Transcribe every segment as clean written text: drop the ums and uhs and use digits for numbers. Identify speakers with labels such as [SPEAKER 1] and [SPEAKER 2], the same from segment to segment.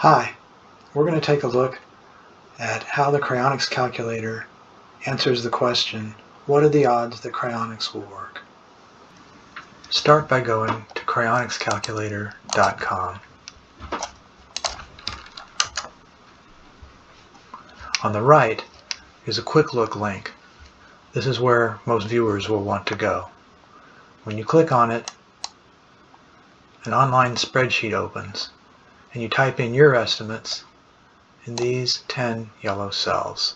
[SPEAKER 1] Hi, we're going to take a look at how the Cryonics Calculator answers the question, what are the odds that cryonics will work? Start by going to cryonicscalculator.com. On the right is a quick look link. This is where most viewers will want to go. When you click on it, an online spreadsheet opens, and you type in your estimates in these 10 yellow cells.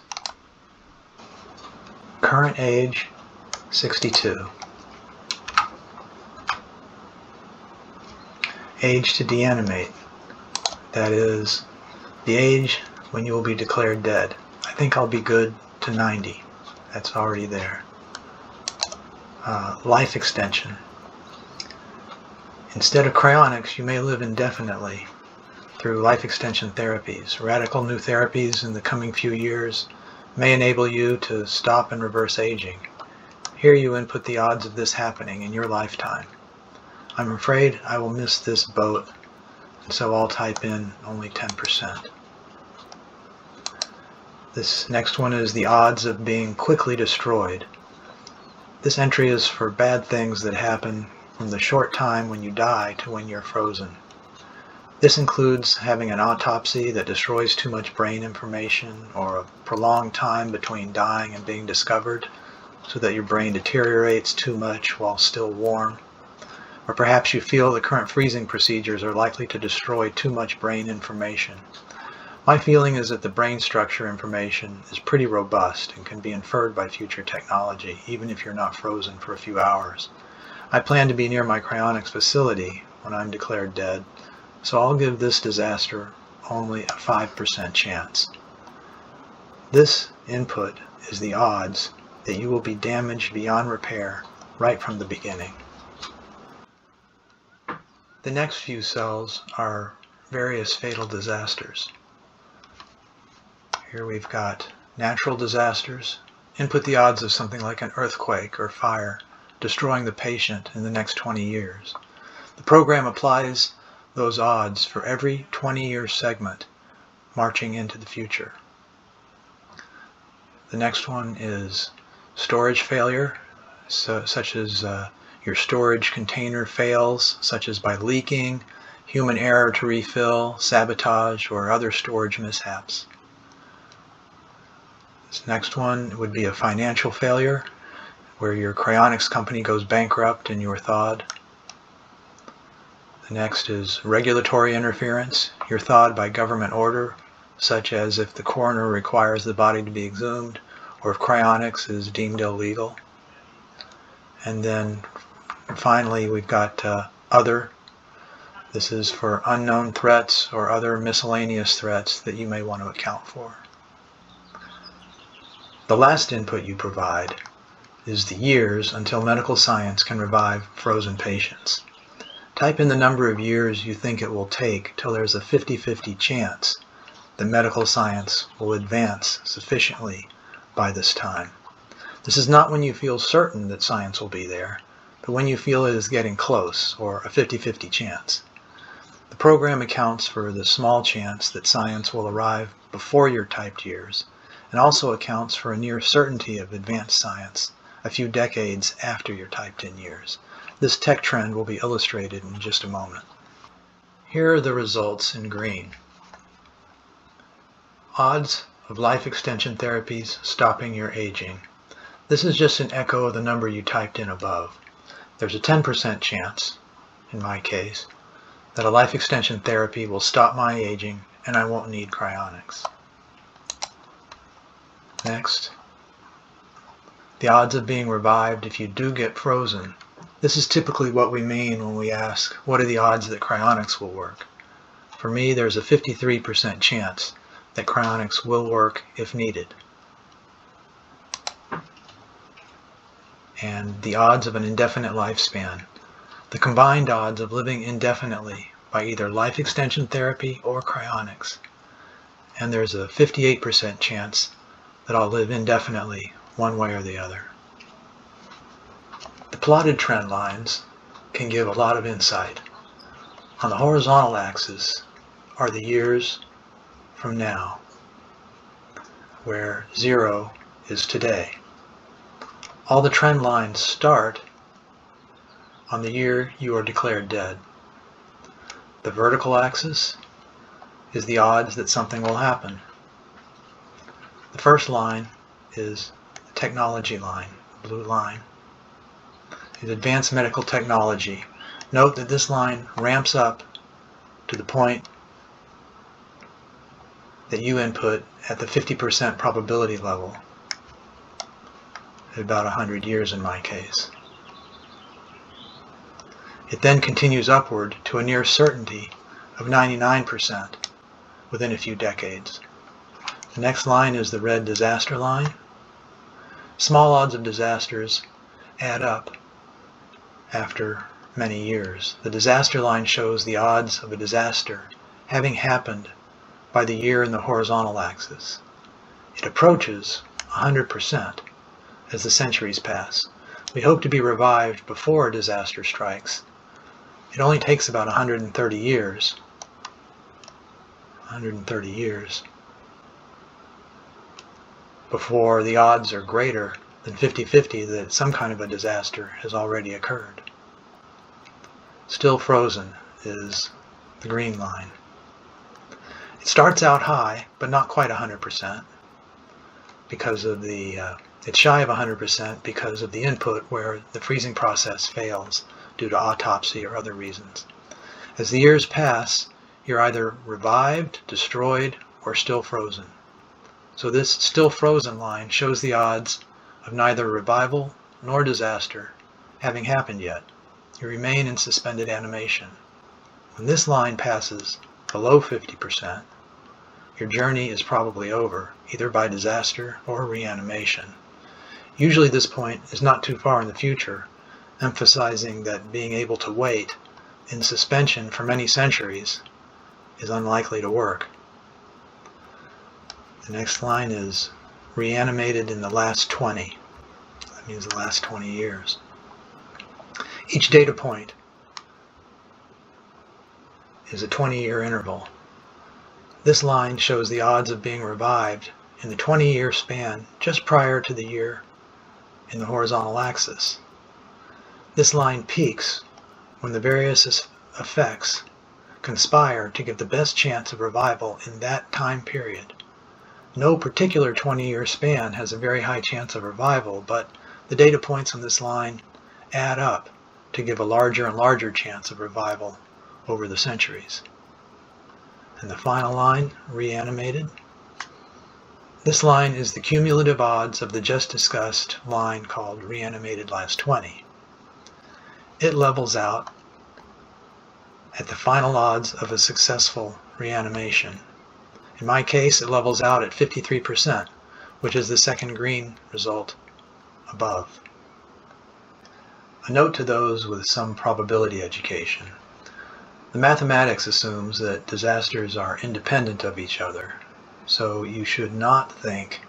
[SPEAKER 1] Current age, 62. Age to deanimate, that is, the age when you will be declared dead. I think I'll be good to 90. That's already there. Life extension. Instead of cryonics, you may live indefinitely through life extension therapies. Radical new therapies in the coming few years may enable you to stop and reverse aging. Here you input the odds of this happening in your lifetime. I'm afraid I will miss this boat, and so I'll type in only 10%. This next one is the odds of being quickly destroyed. This entry is for bad things that happen from the short time when you die to when you're frozen. This includes having an autopsy that destroys too much brain information, or a prolonged time between dying and being discovered so that your brain deteriorates too much while still warm. Or perhaps you feel the current freezing procedures are likely to destroy too much brain information. My feeling is that the brain structure information is pretty robust and can be inferred by future technology, even if you're not frozen for a few hours. I plan to be near my cryonics facility when I'm declared dead, so I'll give this disaster only a 5% chance. This input is the odds that you will be damaged beyond repair right from the beginning. The next few cells are various fatal disasters. Here we've got natural disasters. Input the odds of something like an earthquake or fire destroying the patient in the next 20 years. The program applies those odds for every 20-year segment marching into the future. The next one is storage failure, such as your storage container fails, such as by leaking, human error to refill, sabotage, or other storage mishaps. This next one would be a financial failure, where your cryonics company goes bankrupt and you're thawed. The next is regulatory interference. You're thawed by government order, such as if the coroner requires the body to be exhumed, or if cryonics is deemed illegal. And then finally we've got other. This is for unknown threats or other miscellaneous threats that you may want to account for. The last input you provide is the years until medical science can revive frozen patients. Type in the number of years you think it will take till there's a 50-50 chance that medical science will advance sufficiently by this time. This is not when you feel certain that science will be there, but when you feel it is getting close, or a 50-50 chance. The program accounts for the small chance that science will arrive before your typed years, and also accounts for a near certainty of advanced science a few decades after your typed in years. This tech trend will be illustrated in just a moment. Here are the results in green. Odds of life extension therapies stopping your aging. This is just an echo of the number you typed in above. There's a 10% chance, in my case, that a life extension therapy will stop my aging and I won't need cryonics. Next, the odds of being revived if you do get frozen. This is typically what we mean when we ask, what are the odds that cryonics will work? For me, there's a 53% chance that cryonics will work if needed. And the odds of an indefinite lifespan. The combined odds of living indefinitely by either life extension therapy or cryonics. And there's a 58% chance that I'll live indefinitely one way or the other. The plotted trend lines can give a lot of insight. On the horizontal axis are the years from now, where 0 is today. All the trend lines start on the year you are declared dead. The vertical axis is the odds that something will happen. The first line is the technology line, the blue line. Is advanced medical technology. Note that this line ramps up to the point that you input at the 50% probability level, at about 100 years in my case. It then continues upward to a near certainty of 99% within a few decades. The next line is the red disaster line. Small odds of disasters add up after many years. The disaster line shows the odds of a disaster having happened by the year in the horizontal axis. It approaches 100% as the centuries pass. We hope to be revived before a disaster strikes. It only takes about 130 years before the odds are greater than 50-50 that some kind of a disaster has already occurred. Still frozen is the green line. It starts out high, but not quite 100% because of it's shy of 100% because of the input where the freezing process fails due to autopsy or other reasons. As the years pass, you're either revived, destroyed, or still frozen. So this still frozen line shows the odds of neither revival nor disaster having happened yet. You remain in suspended animation. When this line passes below 50%, your journey is probably over, either by disaster or reanimation. Usually this point is not too far in the future, emphasizing that being able to wait in suspension for many centuries is unlikely to work. The next line is reanimated in the last 20. That means the last 20 years. Each data point is a 20-year interval. This line shows the odds of being revived in the 20-year span just prior to the year in the horizontal axis. This line peaks when the various effects conspire to give the best chance of revival in that time period. No particular 20-year span has a very high chance of revival, but the data points on this line add up to give a larger and larger chance of revival over the centuries. And the final line, reanimated. This line is the cumulative odds of the just discussed line called reanimated last 20. It levels out at the final odds of a successful reanimation. In my case, it levels out at 53%, which is the second green result above. A note to those with some probability education. The mathematics assumes that disasters are independent of each other, so you should not think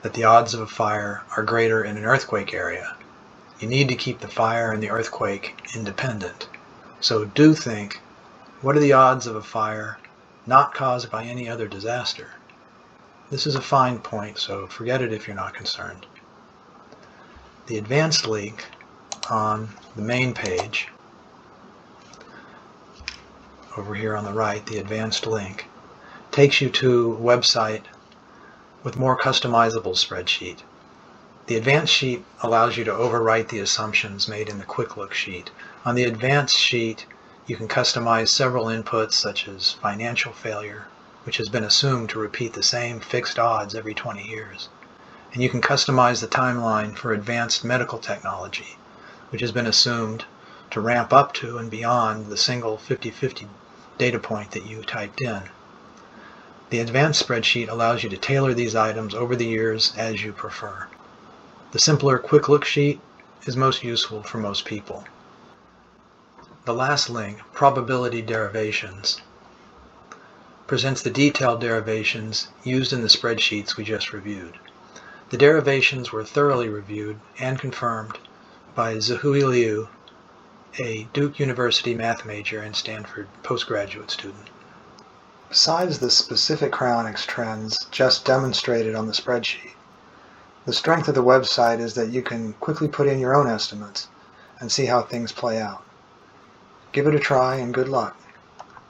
[SPEAKER 1] that the odds of a fire are greater in an earthquake area. You need to keep the fire and the earthquake independent. So do think, what are the odds of a fire not caused by any other disaster? This is a fine point, so forget it if you're not concerned. The advanced link on the main page, over here on the right, the advanced link, takes you to a website with more customizable spreadsheet. The advanced sheet allows you to overwrite the assumptions made in the quick look sheet. On the advanced sheet, you can customize several inputs such as financial failure, which has been assumed to repeat the same fixed odds every 20 years. And you can customize the timeline for advanced medical technology, which has been assumed to ramp up to and beyond the single 50-50 data point that you typed in. The advanced spreadsheet allows you to tailor these items over the years as you prefer. The simpler quick look sheet is most useful for most people. The last link, probability derivations, presents the detailed derivations used in the spreadsheets we just reviewed. The derivations were thoroughly reviewed and confirmed by Zihui Liu, a Duke University math major and Stanford postgraduate student. Besides the specific cryonics trends just demonstrated on the spreadsheet, the strength of the website is that you can quickly put in your own estimates and see how things play out. Give it a try and good luck.